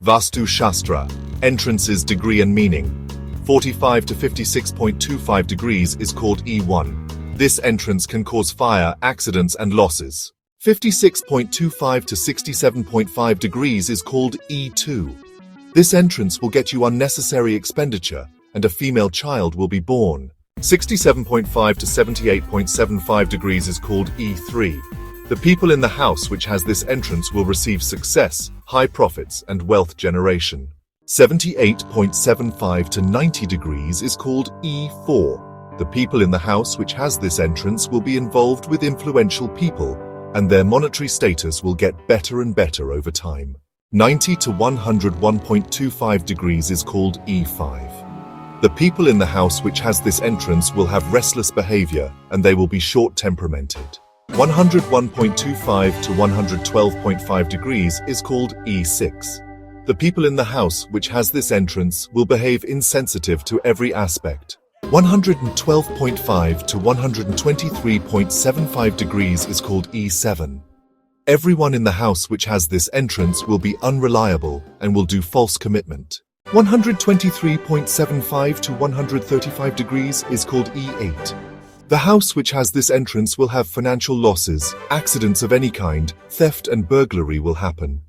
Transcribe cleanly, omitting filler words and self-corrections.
Vastu Shastra, entrances, degree and meaning. 45 to 56.25 degrees is called E1. This entrance can cause fire, accidents and losses. 56.25 to 67.5 degrees is called E2. This entrance will get you unnecessary expenditure and a female child will be born. 67.5 to 78.75 degrees is called E3. The people in the house which has this entrance will receive success, high profits and wealth generation. 78.75 to 90 degrees is called E4. The people in the house which has this entrance will be involved with influential people, and their monetary status will get better and better over time. 90 to 101.25 degrees is called E5. The people in the house which has this entrance will have restless behavior, and they will be short-temperamented. 101.25 to 112.5 degrees is called E6. The people in the house which has this entrance will behave insensitive to every aspect. 112.5 to 123.75 degrees is called E7. Everyone in the house which has this entrance will be unreliable and will do false commitment. 123.75 to 135 degrees is called E8. The house which has this entrance will have financial losses, accidents of any kind, theft and burglary will happen.